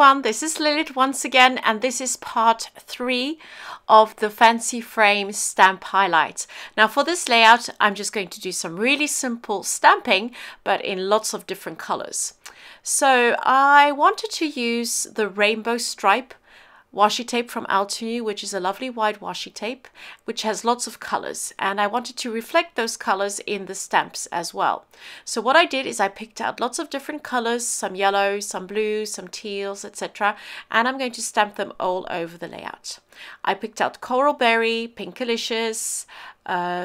everyone, this is Lilith once again, and this is part 3 of the Fancy Frame stamp highlights. Now for this layout, I'm just going to do some really simple stamping, but in lots of different colors. So I wanted to use the rainbow stripe washi tape from Altenew, which is a lovely white washi tape, which has lots of colors, and I wanted to reflect those colors in the stamps as well. So what I did is I picked out lots of different colors, some yellow, some blue, some teals, etc., and I'm going to stamp them all over the layout. I picked out coral berry, pinkalicious,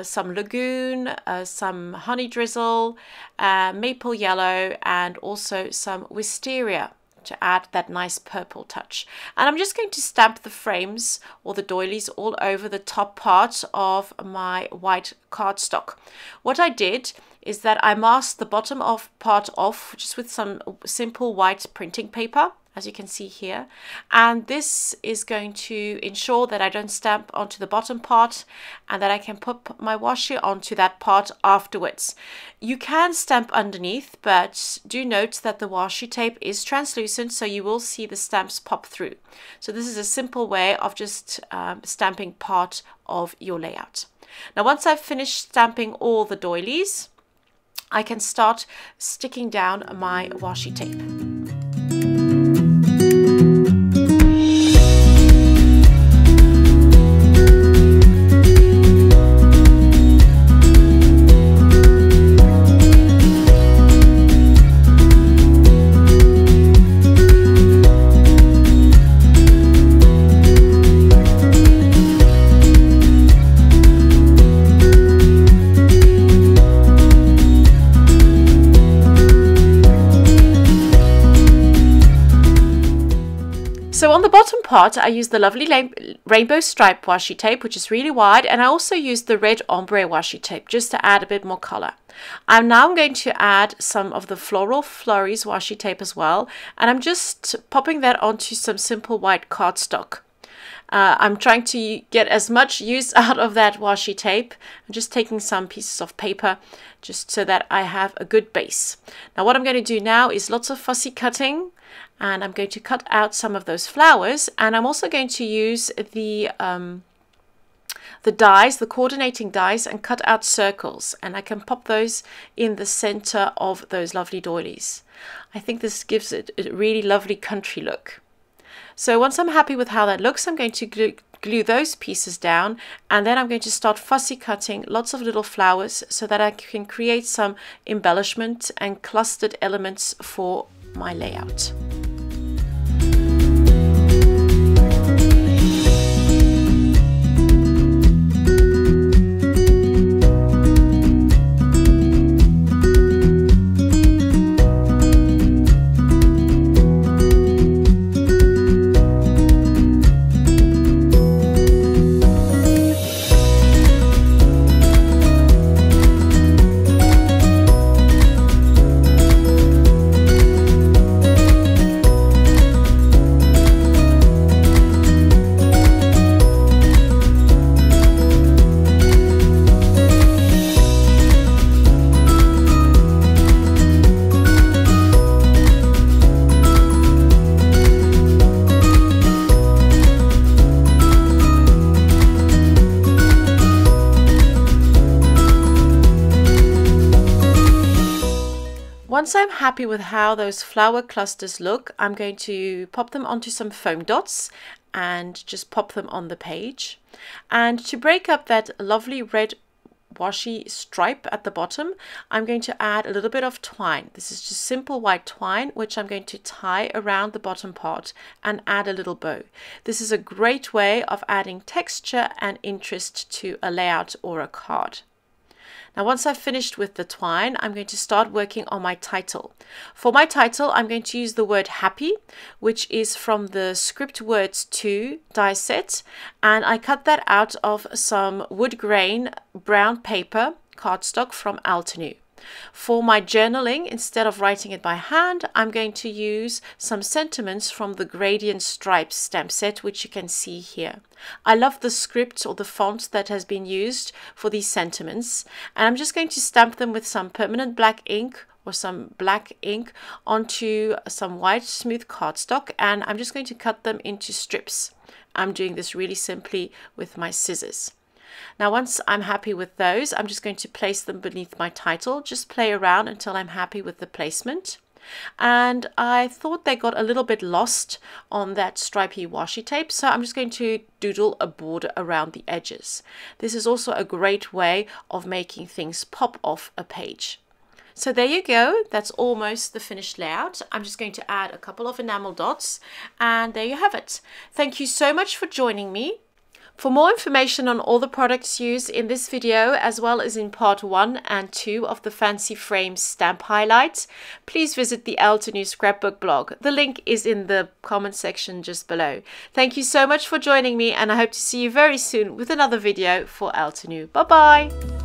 some lagoon, some honey drizzle, maple yellow, and also some wisteria to add that nice purple touch. And I'm just going to stamp the frames or the doilies all over the top part of my white cardstock. What I did is that I masked the bottom part off just with some simple white printing paper, as you can see here, and this is going to ensure that I don't stamp onto the bottom part and that I can put my washi onto that part afterwards. You can stamp underneath, but do note that the washi tape is translucent, so you will see the stamps pop through. So this is a simple way of just stamping part of your layout. Now once I've finished stamping all the doilies, I can start sticking down my washi tape. So on the bottom part, I used the lovely rainbow stripe washi tape, which is really wide, and I also used the red ombre washi tape just to add a bit more color. I'm now going to add some of the floral flurries washi tape as well, and I'm just popping that onto some simple white cardstock. I'm trying to get as much use out of that washi tape. I'm just taking some pieces of paper just so that I have a good base. Now what I'm going to do now is lots of fussy cutting, and I'm going to cut out some of those flowers, and I'm also going to use the dies, the coordinating dies, and cut out circles, and I can pop those in the center of those lovely doilies. I think this gives it a really lovely country look. So once I'm happy with how that looks, I'm going to glue those pieces down, and then I'm going to start fussy cutting lots of little flowers so that I can create some embellishment and clustered elements for my layout. Once I'm happy with how those flower clusters look, I'm going to pop them onto some foam dots and just pop them on the page. And to break up that lovely red washi stripe at the bottom, I'm going to add a little bit of twine. This is just simple white twine, which I'm going to tie around the bottom part and add a little bow. This is a great way of adding texture and interest to a layout or a card. Now once I've finished with the twine, I'm going to start working on my title. For my title, I'm going to use the word happy, which is from the Script Words 2 die set, and I cut that out of some wood grain brown paper cardstock from Altenew. For my journaling, instead of writing it by hand, I'm going to use some sentiments from the Gradient Stripes stamp set, which you can see here. I love the script or the font that has been used for these sentiments, and I'm just going to stamp them with some permanent black ink or some black ink onto some white smooth cardstock, and I'm just going to cut them into strips. I'm doing this really simply with my scissors. Now once I'm happy with those, I'm just going to place them beneath my title, just play around until I'm happy with the placement. And I thought they got a little bit lost on that stripy washi tape, so I'm just going to doodle a border around the edges. This is also a great way of making things pop off a page. So there you go, that's almost the finished layout. I'm just going to add a couple of enamel dots, and there you have it. Thank you so much for joining me. For more information on all the products used in this video, as well as in part 1 and 2 of the Fancy Frames stamp highlights, please visit the Eltenu Scrapbook blog. The link is in the comment section just below. Thank you so much for joining me, and I hope to see you very soon with another video for Eltenu. Bye bye!